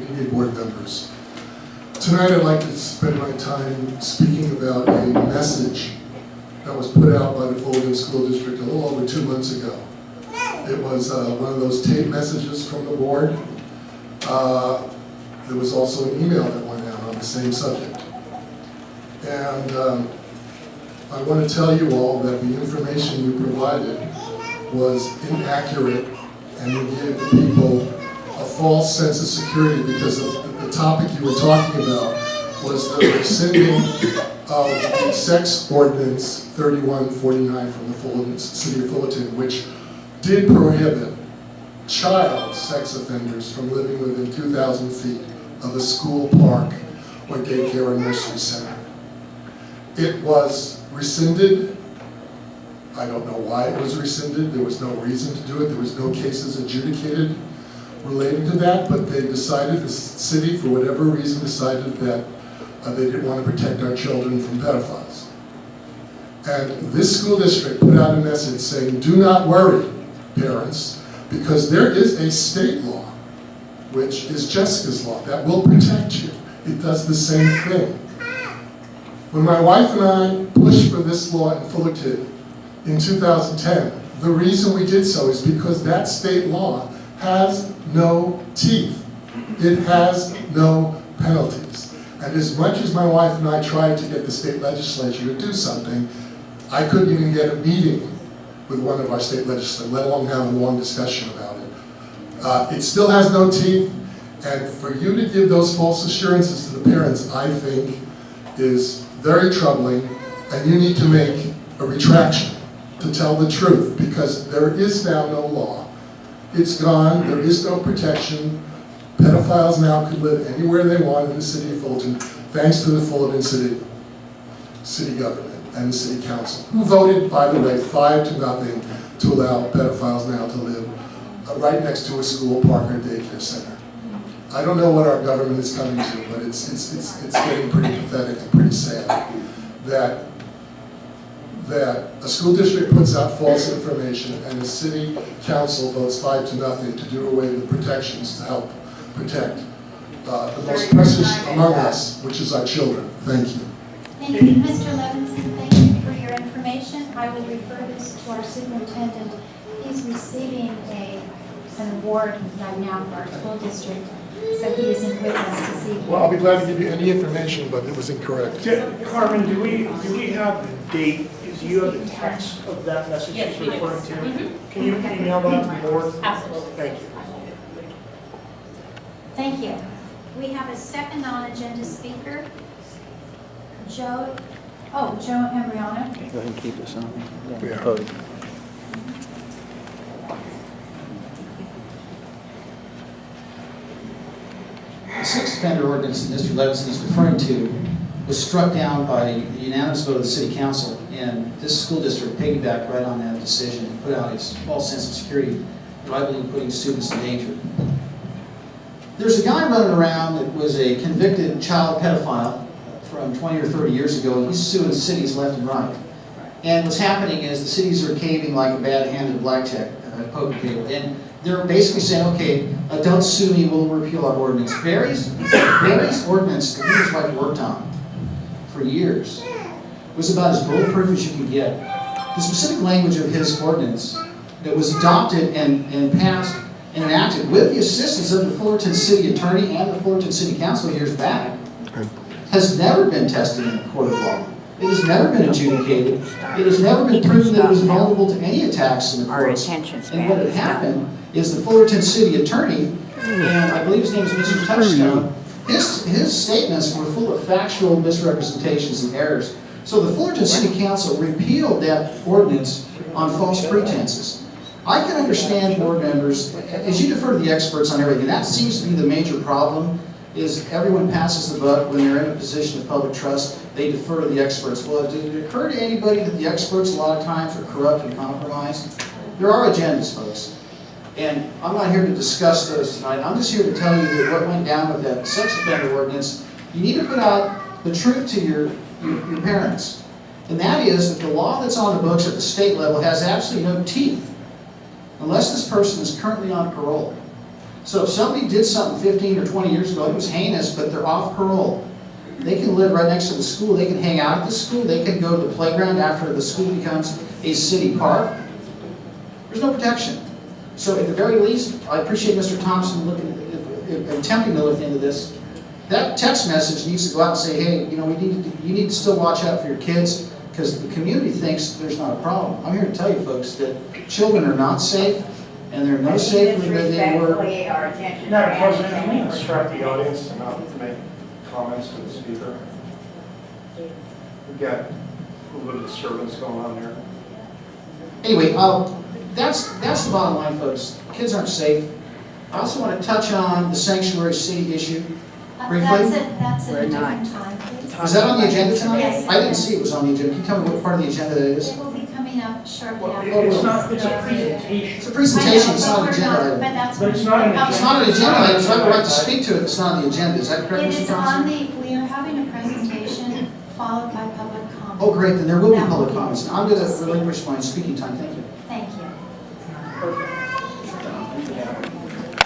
evening, board members. Tonight I'd like to spend my time speaking about a message that was put out by the Fullerton School District a little over 2 months ago. It was one of those tape messages from the board. There was also an email that went out on the same subject. And I want to tell you all that the information you provided was inaccurate, and you gave the people a false sense of security, because the topic you were talking about was the rescinding of the sex ordinance 3149 from the Fullerton, city of Fullerton, which did prohibit child sex offenders from living within 2,000 feet of a school, park, or daycare or nursery center. It was rescinded. I don't know why it was rescinded. There was no reason to do it. There was no cases adjudicated relating to that, but they decided, the city, for whatever reason, decided that they didn't want to protect our children from pedophiles. And this school district put out a message saying, do not worry, parents, because there is a state law, which is Jessica's law, that will protect you. It does the same thing. When my wife and I pushed for this law in Fullerton in 2010, the reason we did so is because that state law has no teeth. It has no penalties. And as much as my wife and I tried to get the state legislature to do something, I couldn't even get a meeting with one of our state legislators, let alone have a long discussion about it. It still has no teeth, and for you to give those false assurances to the parents, I think, is very troubling, and you need to make a retraction to tell the truth, because there is now no law. It's gone. There is no protection. Pedophiles now can live anywhere they want in the city of Fullerton, thanks to the Fullerton city government and the city council, who voted, by the way, 5-0 to allow pedophiles now to live right next to a school, park, or daycare center. I don't know what our government is coming to, but it's getting pretty pathetic and pretty sad that a school district puts out false information and the city council votes 5-0 to do away with the protections to help protect the most precious among us, which is our children. Thank you. Thank you, Mr. Levinson. Thank you for your information. I will refer this to our superintendent. He's receiving an award right now for our school district, so he isn't with us this evening. Well, I'll be glad to give you any information, but it was incorrect. Carmen, do we have the date? Do you have the text of that message Yes, you're referring to? Mm-hmm. Can you email that to the board? Absolutely. Thank you. Thank you. We have a second non-agenda speaker, Joe Imbriano. Go ahead and keep this on. Yeah. Podium. The sex offender ordinance that Mr. Levinson is referring to was struck down by a unanimous vote of the city council, and this school district piggybacked right on that decision and put out its false sense of security, that I believe putting students in danger. There's a guy running around that was a convicted child pedophile from 20 or 30 years ago, and he's suing cities left and right. And what's happening is the cities are caving like a bad-handed blackjack poker table, and they're basically saying, okay, don't sue me, we'll repeal our ordinance. Barry's ordinance that he was like worked on for years was about as bulletproof as you could get. The specific language of his ordinance that was adopted and passed and enacted with the assistance of the Fullerton City Attorney and the Fullerton City Council years back has never been tested in a court of law. It has never been adjudicated. It has never been proven that it was vulnerable to any attacks in the courts. And what had happened is the Fullerton City Attorney, and I believe his name is Mr. Touchstone, his statements were full of factual misrepresentations and errors. So the Fullerton City Council repealed that ordinance on false pretenses. I can understand board members, as you defer to the experts on everything, that seems to be the major problem, is everyone passes the buck when they're in a position of public trust, they defer to the experts. Well, did it occur to anybody that the experts a lot of times are corrupt and compromised? There are agendas, folks. And I'm not here to discuss those tonight. I'm just here to tell you that what went down with that sex offender ordinance, you need to put out the truth to your parents. And that is that the law that's on the books at the state level has absolutely no teeth unless this person is currently on parole. So if somebody did something 15 or 20 years ago, it was heinous, but they're off parole. They can live right next to the school, they can hang out at the school, they can go to the playground after the school becomes a city park. There's no protection. So at the very least, I appreciate Mr. Thompson attempting to look into this. That text message needs to go out and say, hey, you know, you need to still watch out for your kids, because the community thinks there's not a problem. I'm here to tell you folks that children are not safe, and they're no safer than they were. Respectfully, our attention. Madam President, can we instruct the audience to not make comments to the speaker? We've got a little bit of disturbance going on there. Anyway, that's the bottom line, folks. Kids aren't safe. I also want to touch on the sanctuary city issue briefly. That's at a different time, please. Is that on the agenda tonight? Yes. I didn't see it was on the agenda. Can you tell me what part of the agenda that is? It will be coming up shortly Well, after. it's not, it's a presentation. It's a presentation, it's not an agenda item. But that's. But it's not an what- It's not an agenda item, so I have a right to speak to it. It's not on the agenda. Is that correct, It Mr. is on Thompson? we are having a presentation followed by public comment. Oh, great, then there will be That will public be- comments. I'm going to relinquish my speaking time. Thank you. Thank you. Perfect.